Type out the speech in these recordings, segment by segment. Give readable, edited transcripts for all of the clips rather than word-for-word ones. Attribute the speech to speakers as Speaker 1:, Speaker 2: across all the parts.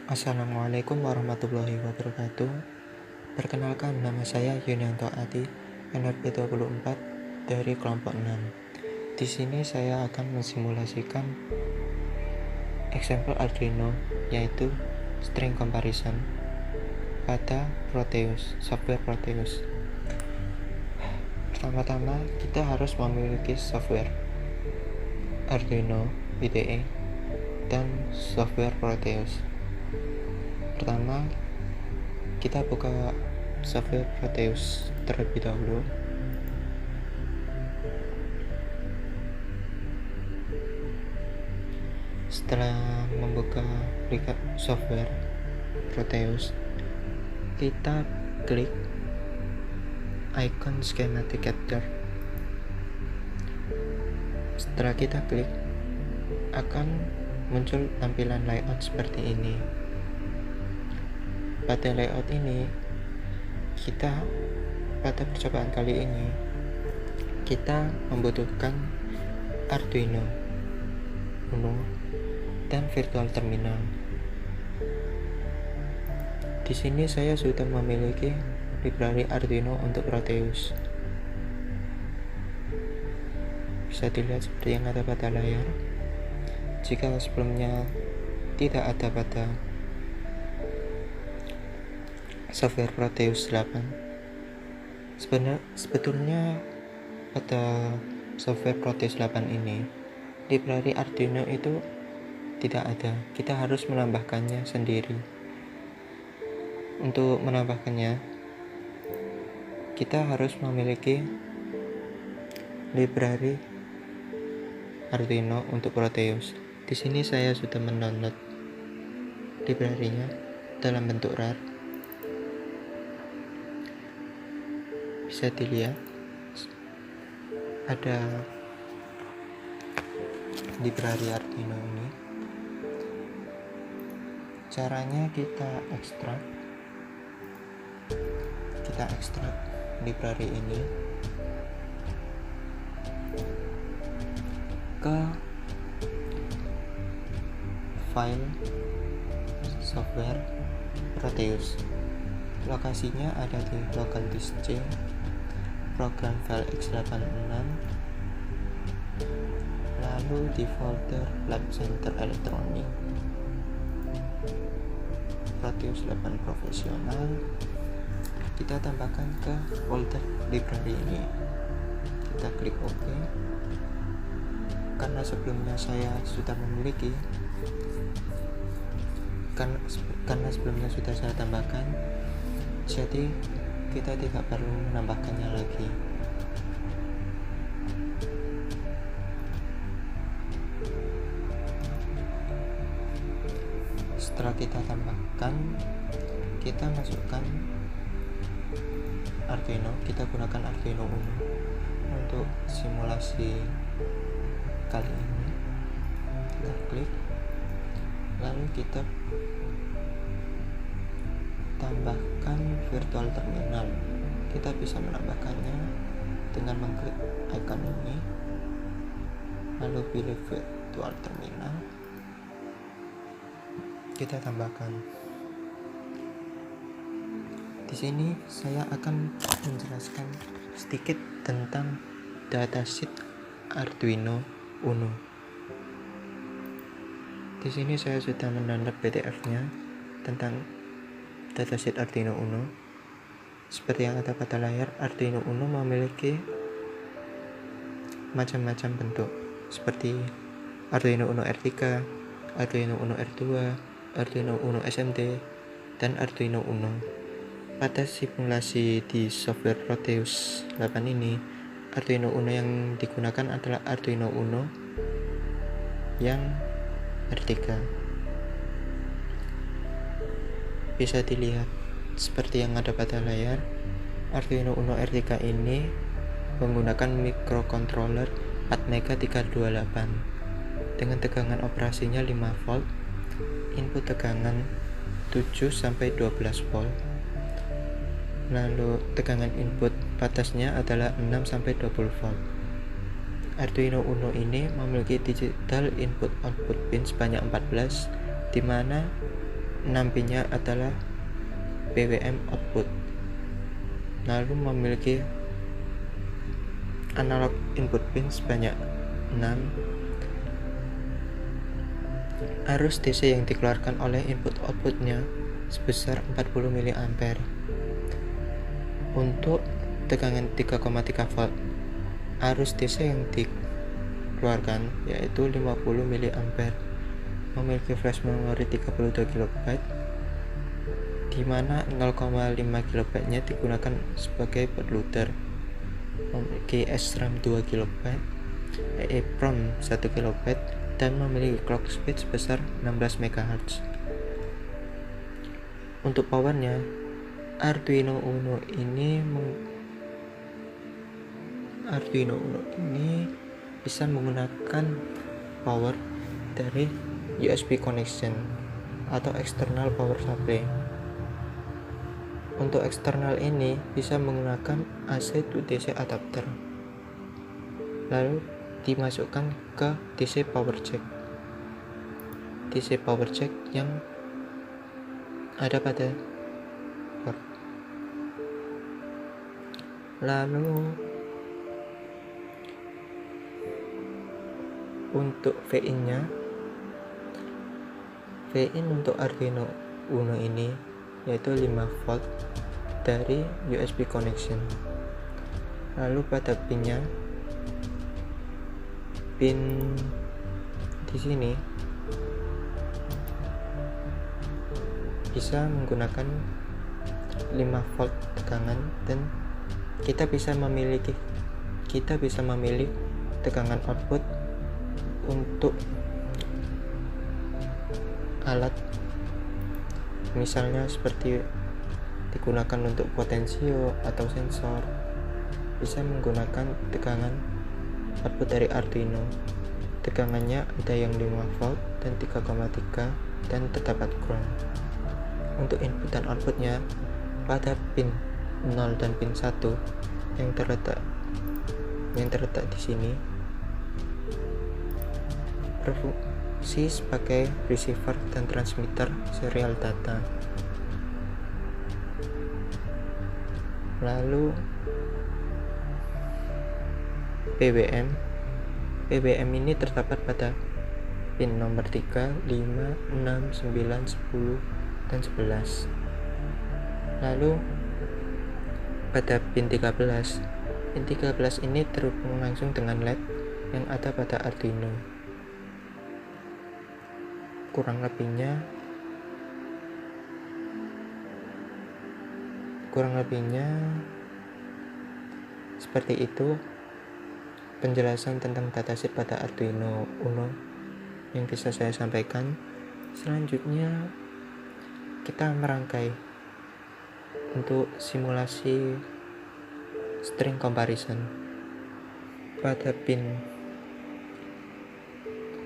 Speaker 1: Assalamualaikum warahmatullahi wabarakatuh. Perkenalkan, nama saya Yunianto Ati, NRP 24 dari kelompok 6. Di sini saya akan mensimulasikan eksempel Arduino, yaitu string comparison pada Proteus, software Proteus. Pertama-tama kita harus memiliki software Arduino IDE dan software Proteus. Pertama, kita buka software Proteus terlebih dahulu. Setelah membuka software Proteus, kita klik icon schematic capture. Setelah kita klik, akan muncul tampilan layout seperti ini. Pada layout ini, pada percobaan kali ini, kita membutuhkan Arduino Uno dan virtual terminal. Di sini saya sudah memiliki library Arduino untuk Proteus. Bisa dilihat seperti yang ada pada layar. Jika sebelumnya tidak ada pada software Proteus 8, sebetulnya pada software Proteus 8 ini library Arduino itu tidak ada. Kita harus menambahkannya sendiri. Untuk menambahkannya, kita harus memiliki library Arduino untuk Proteus. Di sini saya sudah mendownload library-nya dalam bentuk RAR. Bisa dilihat ada library Arduino ini. Caranya kita ekstrak library ini ke file software Proteus. Lokasinya ada di local disk C, program file x86, lalu di folder Lab Center Electronic, Proteus 8 Profesional. Kita tambahkan ke folder library ini. Kita klik OK. Karena sebelumnya saya sudah memiliki, karena sebelumnya sudah saya tambahkan, jadi kita tidak perlu menambahkannya lagi. Setelah kita tambahkan, kita masukkan Arduino. Kita gunakan Arduino Uno untuk simulasi kali ini. Kita klik, lalu kita tambahkan virtual terminal. Kita bisa menambahkannya dengan mengklik icon ini, lalu pilih virtual terminal. Kita tambahkan. Di sini saya akan menjelaskan sedikit tentang datasheet Arduino Uno. Di sini saya sudah mendownload PDF-nya tentang datasheet Arduino Uno. Seperti yang ada pada layar, Arduino Uno memiliki macam-macam bentuk, seperti Arduino Uno R3, Arduino Uno R2, Arduino Uno SMT, dan Arduino Uno. Pada simulasi di software Proteus 8 ini, Arduino Uno yang digunakan adalah Arduino Uno yang R3. Bisa dilihat seperti yang ada pada layar, Arduino Uno R3 ini menggunakan microcontroller Atmega 328 dengan tegangan operasinya 5 volt, input tegangan 7-12 volt, lalu tegangan input batasnya adalah 6-20 volt. Arduino Uno ini memiliki digital input output pin sebanyak 14, di mana 6 pinnya adalah BWM output, lalu memiliki analog input pin sebanyak 6. Arus DC yang dikeluarkan oleh input outputnya sebesar 40 mA. Untuk tegangan 3,3 volt, arus DC yang dikeluarkan yaitu 50 mA, memiliki flash memori 32 KB, di mana 0,5 KB nya digunakan sebagai bootloader, memiliki SRAM 2 KB, EEPROM 1 KB, dan memiliki clock speed sebesar 16 MHz. Untuk powernya, Arduino Uno ini bisa menggunakan power dari USB connection atau external power supply. Untuk eksternal ini bisa menggunakan AC to DC adapter, lalu dimasukkan ke DC power jack yang ada pada port. Lalu untuk VIN untuk Arduino Uno ini yaitu 5 volt dari USB connection. Lalu pada pinnya, pin di sini bisa menggunakan 5 volt tegangan, dan kita bisa memilih tegangan output untuk alat, misalnya seperti digunakan untuk potensio atau sensor. Bisa menggunakan tegangan output dari Arduino. Tegangannya ada yang 5 volt dan 3,3 dan terdapat ground. Untuk input dan outputnya, pada pin 0 dan pin 1 yang terletak di sini berfungsi sebagai receiver dan transmitter serial data. Lalu PWM ini terdapat pada pin nomor 3, 5, 6, 9, 10, dan 11. Lalu pada pin 13 ini terhubung langsung dengan LED yang ada pada Arduino. Kurang lebihnya seperti itu penjelasan tentang datasheet pada Arduino Uno yang bisa saya sampaikan. Selanjutnya kita merangkai untuk simulasi string comparison. Pada pin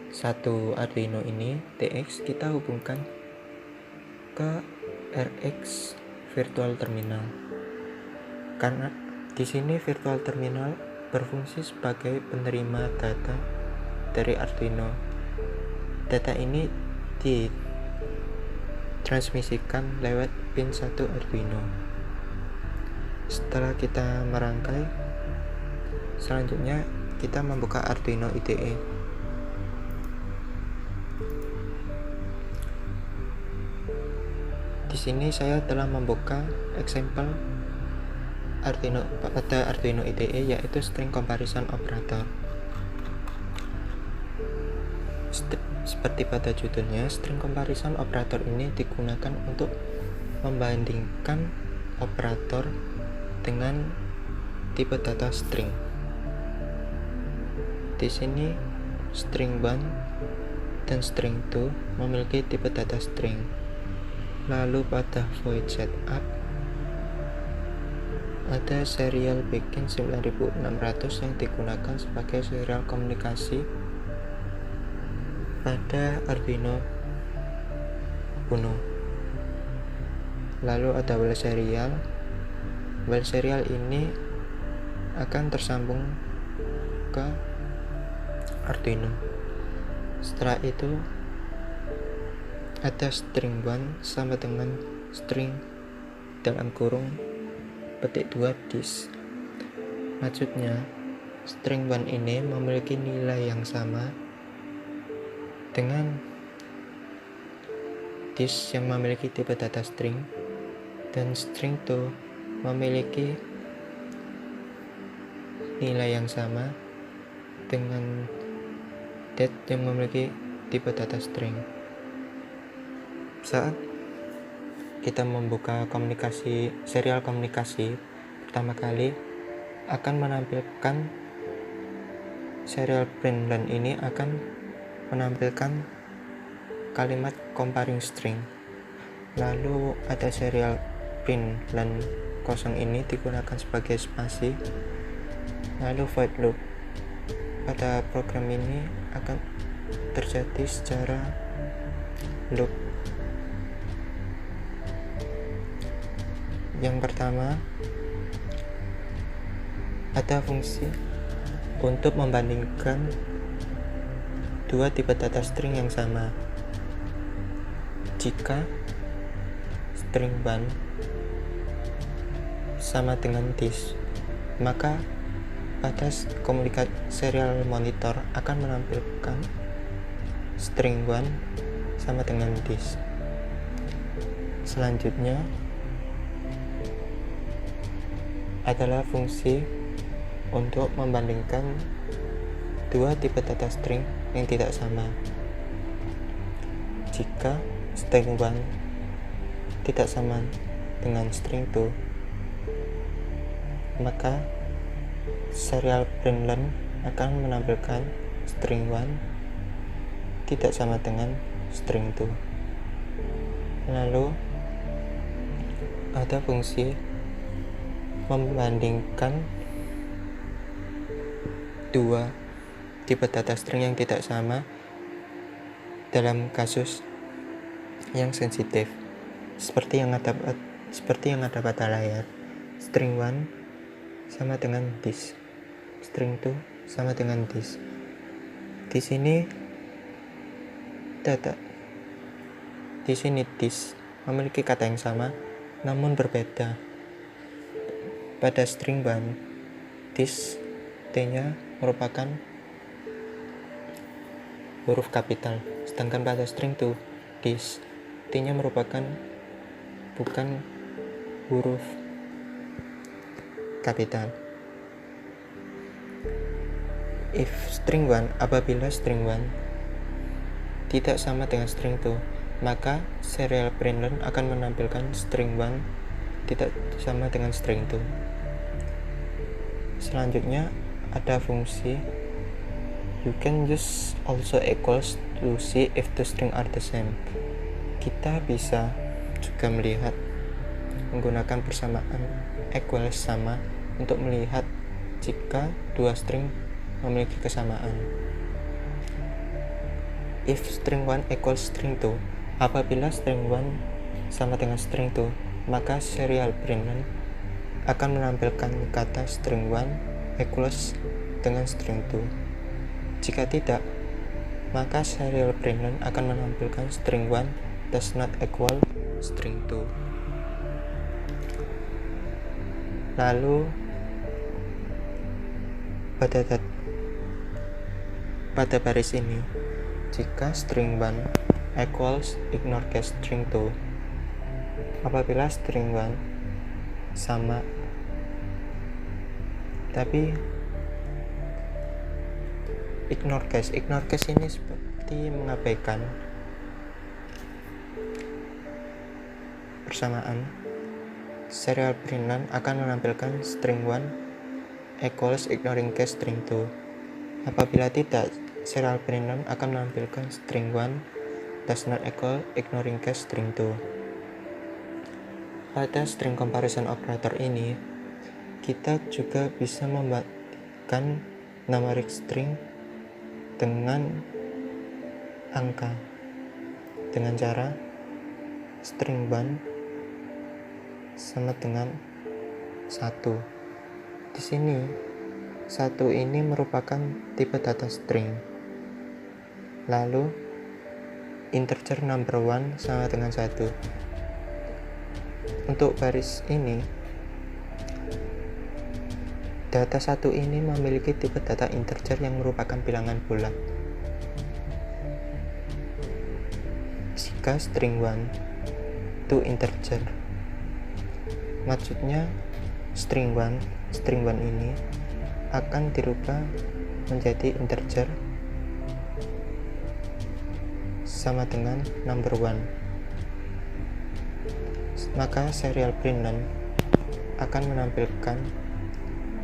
Speaker 1: 1 Arduino ini TX, kita hubungkan ke RX virtual terminal, karena di sini virtual terminal berfungsi sebagai penerima data dari Arduino. Data ini ditransmisikan lewat pin 1 Arduino. Setelah kita merangkai, selanjutnya kita membuka Arduino IDE. Di sini saya telah membuka example pada Arduino IDE, yaitu string comparison operator. Seperti pada judulnya, string comparison operator ini digunakan untuk membandingkan operator dengan tipe data string. Di sini string 1 dan string 2 memiliki tipe data string. Lalu pada void setup ada serial begin 9600 yang digunakan sebagai serial komunikasi pada Arduino Uno. Lalu ada while serial. While serial ini akan tersambung ke Arduino. Setelah itu ada string 1 sama dengan string dalam kurung petik 2 dis. Maksudnya string 1 ini memiliki nilai yang sama dengan dis yang memiliki tipe data string, dan string 2 memiliki nilai yang sama dengan dat yang memiliki tipe data string. Saat kita membuka serial komunikasi pertama kali, akan menampilkan serial print len ini akan menampilkan kalimat comparing string. Lalu ada serial print len kosong ini digunakan sebagai spasi. Lalu void loop. Pada program ini akan terjadi secara loop. Yang pertama, ada fungsi untuk membandingkan dua tipe data string yang sama. Jika string 1 sama dengan dis, maka pada komunikasi serial monitor akan menampilkan string 1 sama dengan dis. Selanjutnya adalah fungsi untuk membandingkan dua tipe data string yang tidak sama. Jika string 1 tidak sama dengan string 2, maka serial print len akan menampilkan string 1 tidak sama dengan string 2. Lalu ada fungsi membandingkan dua tipe data string yang tidak sama dalam kasus yang sensitif, seperti yang ada pada layar. String 1 sama dengan dis, string 2 sama dengan dis. Di sini dis memiliki kata yang sama namun berbeda. Pada string 1, dis T-nya merupakan huruf kapital, sedangkan pada string 2, dis T-nya merupakan bukan huruf kapital. Apabila string 1 tidak sama dengan string 2, maka serial print len akan menampilkan string 1 tidak sama dengan string 2. Selanjutnya ada fungsi you can use also equals to see if the string are the same. Kita bisa juga melihat menggunakan persamaan equals sama untuk melihat jika dua string memiliki kesamaan. If string 1 equals string 2, apabila string 1 sama dengan string 2, maka serial print len akan menampilkan kata string 1 equals dengan string 2. Jika tidak, maka serial print len akan menampilkan string 1 does not equal string 2. Lalu pada baris ini, jika string 1 equals ignore case string 2, apabila string 1 sama tapi ignore case ini seperti mengabaikan persamaan, serial print len akan menampilkan string 1 equals ignoring case string 2. Apabila tidak, serial print len akan menampilkan string 1 does not equal ignoring case string 2. Pada string comparison operator ini, kita juga bisa membandingkan numeric string dengan angka dengan cara string 1 sama dengan 1. Di sini 1 ini merupakan tipe data string. Lalu integer number 1 sama dengan 1. Untuk baris ini, data 1 ini memiliki tipe data integer yang merupakan bilangan bulat. Jika string 1 to integer, maksudnya string 1 ini akan dirubah menjadi integer sama dengan number 1. Maka serial println akan menampilkan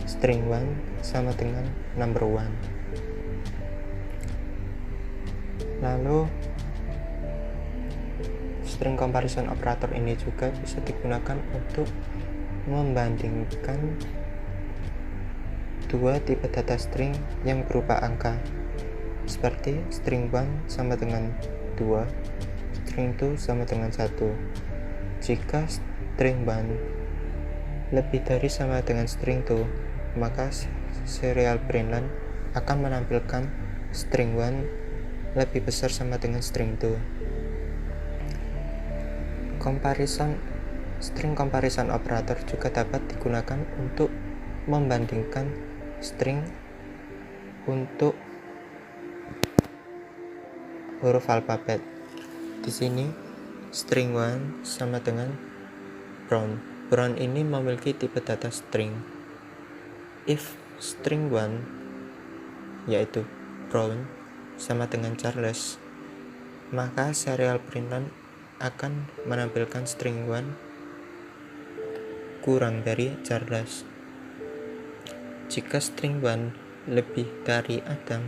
Speaker 1: string 1 sama dengan number 1. Lalu string comparison operator ini juga bisa digunakan untuk membandingkan dua tipe data string yang berupa angka, seperti string 1 sama dengan 2, string 2 sama dengan 1. Jika string 1 lebih dari sama dengan string 2, maka serial println akan menampilkan string 1 lebih besar sama dengan string 2. String comparison operator juga dapat digunakan untuk membandingkan string untuk huruf alfabet. Di sini string 1 sama dengan brown. Brown ini memiliki tipe data string. If string 1 yaitu brown sama dengan Charles, maka serial println akan menampilkan string 1 kurang dari Charles. Jika string 1 lebih dari Adam,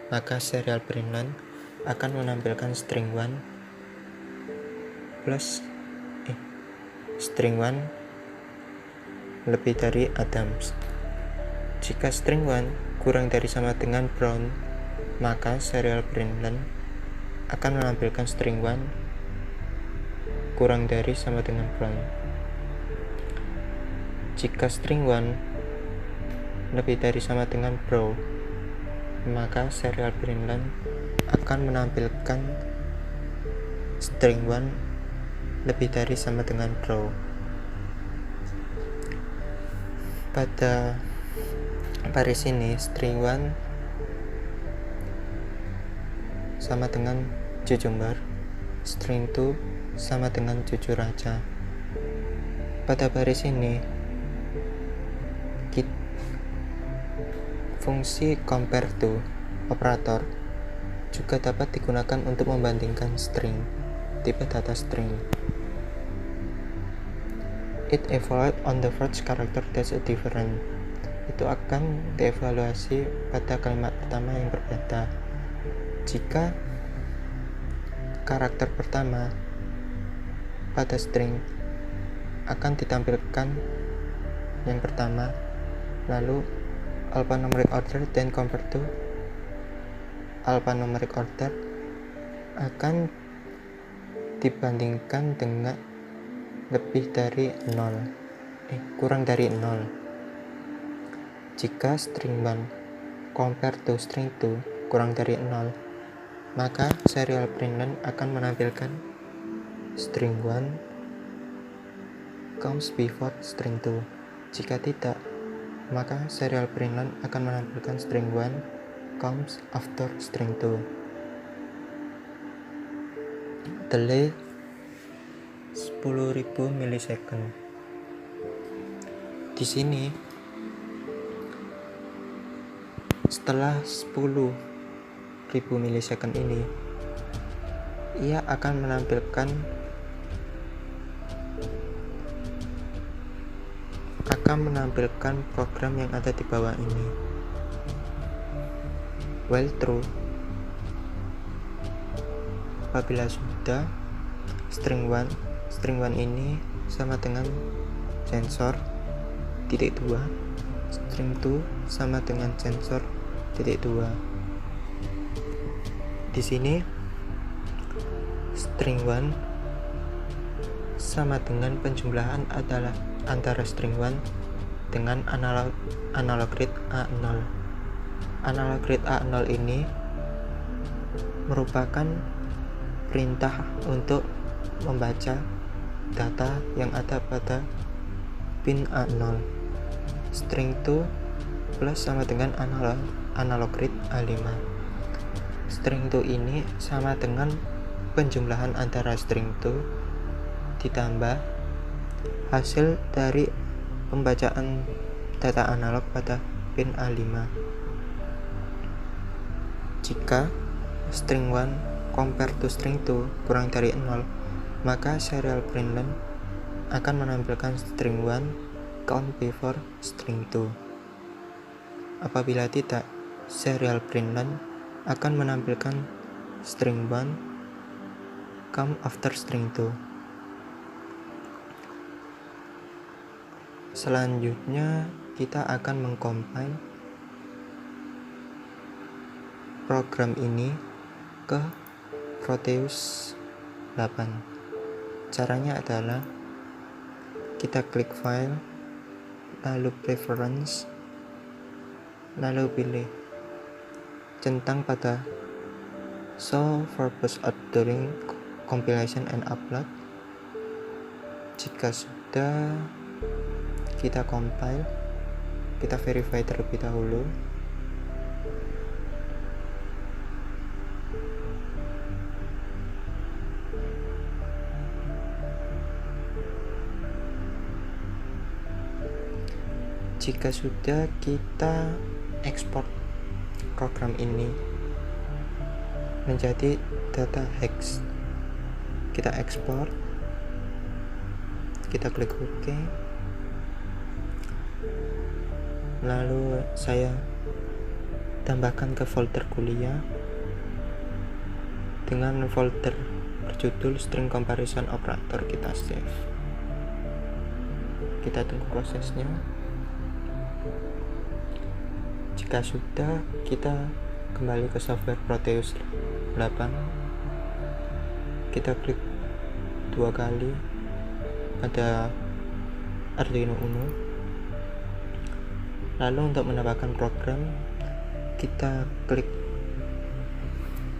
Speaker 1: maka serial println akan menampilkan string 1 lebih dari Adams. Jika string 1 kurang dari sama dengan brown, maka serial println akan menampilkan string 1 kurang dari sama dengan brown. Jika string 1 lebih dari sama dengan brown, maka serial println akan menampilkan string 1 lebih dari sama dengan brown. Pada baris ini string 1 sama dengan cucumber, string 2 sama dengan jujur aja. Pada baris ini fungsi compare to operator juga dapat digunakan untuk membandingkan string tipe data string. It evaluate on the first character that's different. Itu akan dievaluasi pada kalimat pertama yang berbeda. Jika karakter pertama pada string akan ditampilkan yang pertama, lalu alphanumeric order dan compare to alphanumeric order akan dibandingkan dengan lebih dari 0, kurang dari 0. Jika string 1 compare to string 2 kurang dari 0, maka serial println akan menampilkan string 1 comes before string 2. Jika tidak, maka serial println akan menampilkan string 1 comes after string 2. Delay 10.000 milisecond. Di sini setelah 10.000 milisecond ini, ia akan menampilkan program yang ada di bawah ini. While true, apabila sudah, string 1 ini sama dengan sensor titik 2, string 2 sama dengan sensor titik 2. Di sini string 1 sama dengan penjumlahan adalah antara string 1 dengan analog read A0. Analog read A0 ini merupakan perintah untuk membaca data yang ada pada pin A0. String to plus sama dengan analog read A5. String to ini sama dengan penjumlahan antara string to ditambah hasil dari pembacaan data analog pada pin A5. Jika string 1 compare to string 2 kurang dari 0, maka serial println akan menampilkan string 1 count before string 2. Apabila tidak, serial println akan menampilkan string 1 come after string 2. Selanjutnya kita akan mengcompile program ini ke Proteus 8. Caranya adalah kita klik file, lalu preference, lalu pilih centang pada show purpose during compilation and upload. Jika sudah, kita compile, kita verify terlebih dahulu. Jika sudah, kita ekspor program ini menjadi data hex. Kita ekspor, kita klik OK. Lalu saya tambahkan ke folder kuliah dengan folder berjudul string comparison operator. Kita save, kita tunggu prosesnya. Jika sudah, kita kembali ke software Proteus 8, kita klik 2 kali pada Arduino Uno. Lalu untuk menambahkan program, kita klik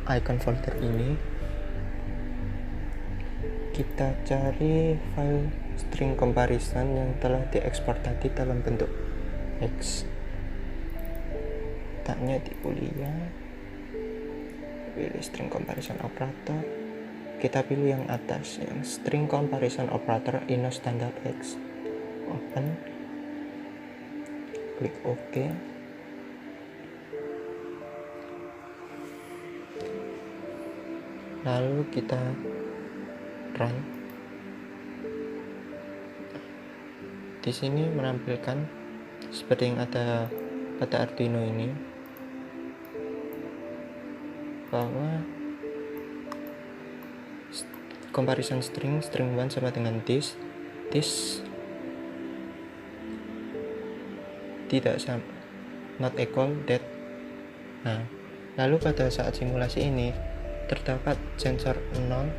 Speaker 1: icon folder ini, kita cari file string comparison yang telah diekspor tadi dalam bentuk hex. Letaknya di kuliah, pilih string comparison operator, kita pilih yang atas, yang string comparison operator in a standard hex. Open, klik OK. Lalu kita run. Di sini menampilkan seperti yang ada pada Arduino ini, bahwa comparison string 1 sama dengan this tidak sama, not equal that. Nah, lalu pada saat simulasi ini terdapat sensor 0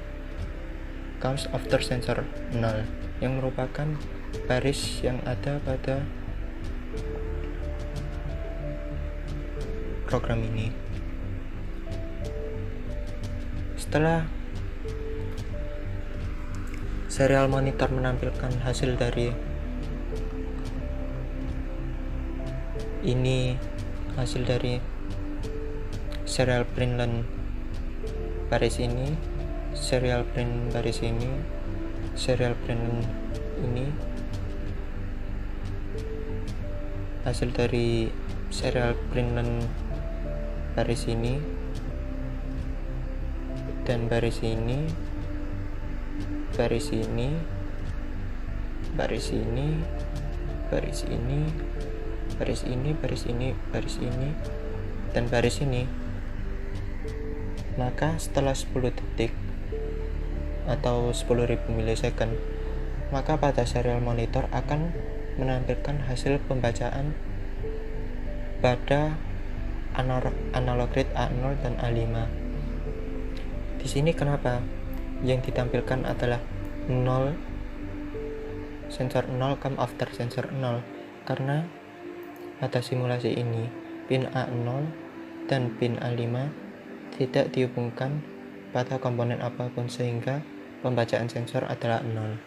Speaker 1: comes after sensor 0 yang merupakan baris yang ada pada program ini. Setelah serial monitor menampilkan hasil dari ini, hasil dari serial println baris ini, serial print baris ini, serial println ini, hasil dari serial println baris ini dan baris ini, baris ini, baris ini, baris ini, baris ini, baris ini, baris ini, dan baris ini. Maka setelah 10 detik atau 10.000 milisecond, maka pada serial monitor akan menampilkan hasil pembacaan pada analog read A0 dan A5. Di sini kenapa yang ditampilkan adalah 0, sensor 0 come after sensor 0, karena pada simulasi ini pin A0 dan pin A5 tidak dihubungkan pada komponen apapun sehingga pembacaan sensor adalah 0.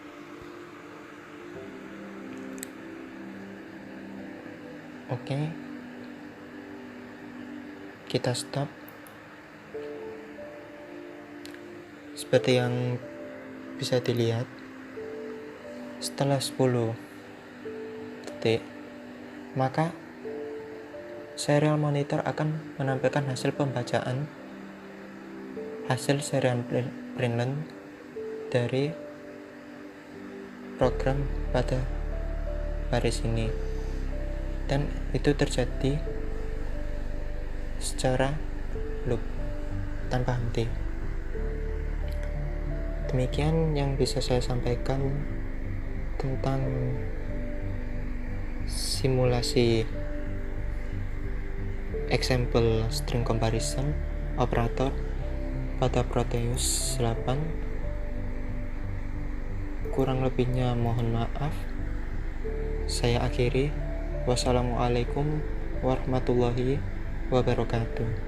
Speaker 1: Oke, kita stop. Seperti yang bisa dilihat, setelah 10 detik, maka serial monitor akan menampilkan hasil pembacaan hasil serial printlen dari program pada baris ini, dan itu terjadi secara loop tanpa henti. Demikian yang bisa saya sampaikan tentang simulasi example string comparison operator pada Proteus 8. Kurang lebihnya mohon maaf. Saya akhiri. Wassalamualaikum warahmatullahi wabarakatuh.